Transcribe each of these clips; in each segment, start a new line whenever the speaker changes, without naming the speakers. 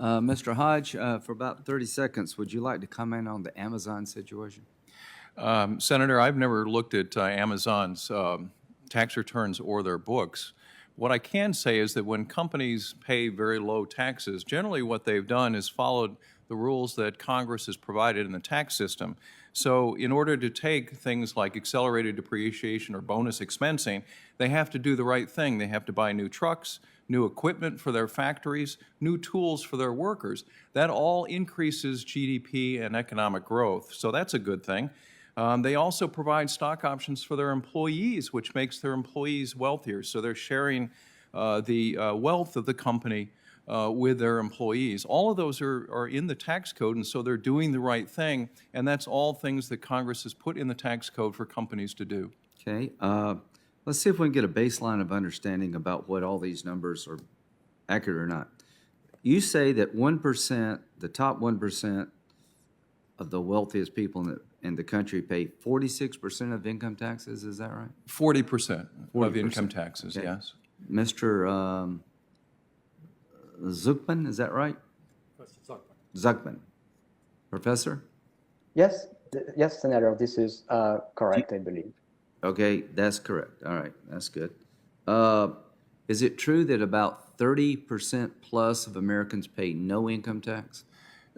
Mr. Hodge, for about 30 seconds, would you like to comment on the Amazon situation?
Senator, I've never looked at Amazon's tax returns or their books. What I can say is that when companies pay very low taxes, generally what they've done is followed the rules that Congress has provided in the tax system. So in order to take things like accelerated depreciation or bonus expensing, they have to do the right thing. They have to buy new trucks, new equipment for their factories, new tools for their workers. That all increases GDP and economic growth, so that's a good thing. They also provide stock options for their employees, which makes their employees wealthier. So they're sharing the wealth of the company with their employees. All of those are in the tax code, and so they're doing the right thing, and that's all things that Congress has put in the tax code for companies to do.
Okay. Let's see if we can get a baseline of understanding about what all these numbers are accurate or not. You say that 1%, the top 1% of the wealthiest people in the country pay 46% of income taxes, is that right?
40% of income taxes,
okay.
Yes.
Mr. Zuckman, is that right?
Professor
Zuckman. Professor?
Yes, yes, Senator, this is correct, I believe.
Okay, that's correct. All right, that's good. Is it true that about 30% plus of Americans pay no income tax?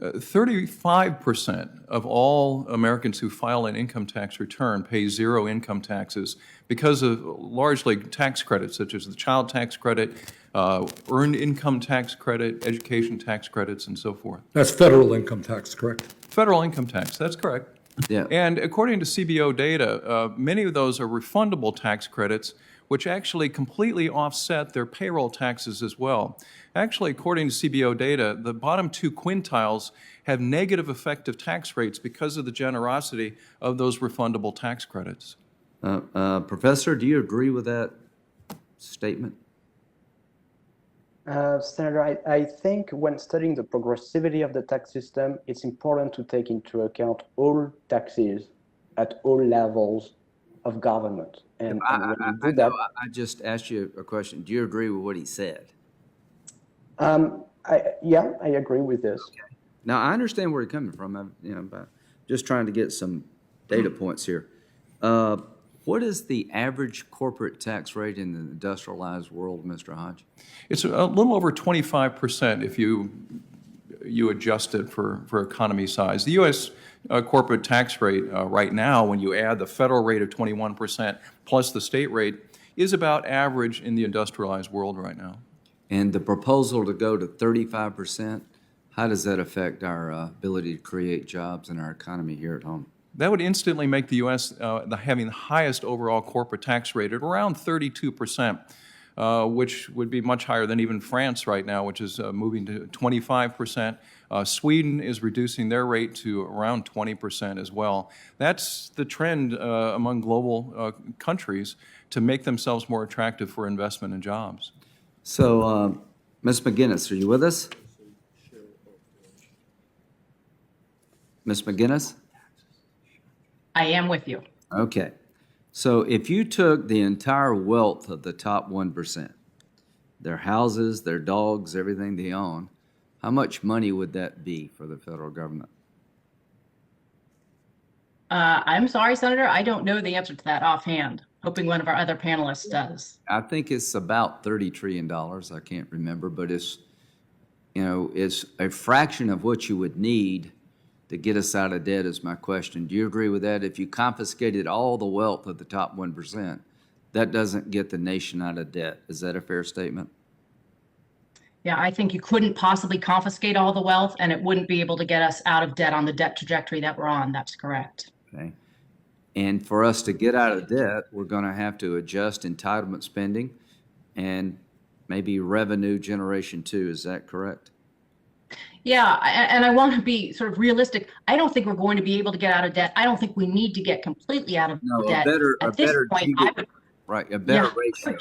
35% of all Americans who file an income tax return pay zero income taxes because of largely tax credits such as the child tax credit, earned income tax credit, education tax credits, and so forth.
That's federal income tax, correct?
Federal income tax, that's correct.
Yeah.
And according to CBO data, many of those are refundable tax credits, which actually completely offset their payroll taxes as well. Actually, according to CBO data, the bottom two quintiles have negative effective tax rates because of the generosity of those refundable tax credits.
Professor, do you agree with that statement?
Senator, I think when studying the progressivity of the tax system, it's important to take into account all taxes at all levels of government. And when you do that,
I just asked you a question. Do you agree with what he said?
yeah, I agree with this.
Okay. Now, I understand where you're coming from. But just trying to get some data points here. What is the average corporate tax rate in the industrialized world, Mr. Hodge?
It's a little over 25% if you adjust it for economy size. The U.S. Corporate tax rate right now, when you add the federal rate of 21% plus the state rate, is about average in the industrialized world right now.
And the proposal to go to 35%, how does that affect our ability to create jobs in our economy here at home?
That would instantly make the U.S. Having the highest overall corporate tax rate at around 32%, which would be much higher than even France right now, which is moving to 25%. Sweden is reducing their rate to around 20% as well. That's the trend among global countries to make themselves more attractive for investment and jobs.
So, Ms. McGinnis, are you with us? Ms. McGinnis?
I am with you.
Okay. So if you took the entire wealth of the top 1%, their houses, their dogs, everything they own, how much money would that be for the federal government?
I'm sorry, Senator, I don't know the answer to that offhand. Hoping one of our other panelists does.
I think it's about $30 trillion. I can't remember, but it's a fraction of what you would need to get us out of debt is my question. Do you agree with that? If you confiscated all the wealth of the top 1%, that doesn't get the nation out of debt. Is that a fair statement?
Yeah, I think you couldn't possibly confiscate all the wealth and it wouldn't be able to get us out of debt on the debt trajectory that we're on. That's correct.
Okay. And for us to get out of debt, we're going to have to adjust entitlement spending and maybe revenue generation too. Is that correct?
Yeah, and I want to be sort of realistic. I don't think we're going to be able to get out of debt. I don't think we need to get completely out of debt. At this point, I would,
right, a better ratio.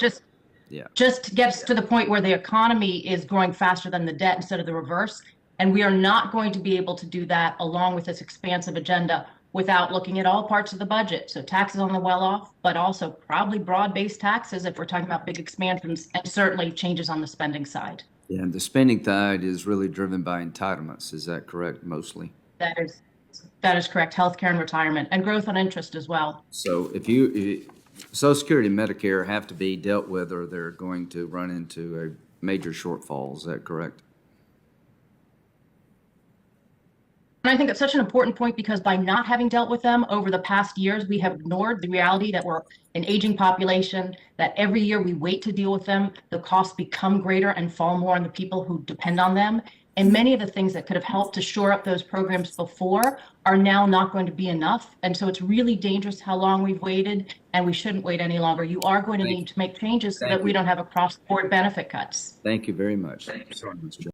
Just to get us to the point where the economy is growing faster than the debt instead of the reverse. And we are not going to be able to do that along with this expansive agenda without looking at all parts of the budget. So taxes on the well-off, but also probably broad-based taxes if we're talking about big expansions, and certainly changes on the spending side.
Yeah, and the spending side is really driven by entitlements. Is that correct, mostly?
That is correct. Healthcare and retirement, and growth on interest as well.
So Social Security and Medicare have to be dealt with, or they're going to run into a major shortfall. Is that correct?
And I think it's such an important point because by not having dealt with them over the past years, we have ignored the reality that we're an aging population, that every year we wait to deal with them, the costs become greater and fall more on the people who depend on them. And many of the things that could have helped to shore up those programs before are now not going to be enough. And so it's really dangerous how long we've waited, and we shouldn't wait any longer. You are going to need to make changes so that we don't have across-the-board benefit cuts.
Thank you very much.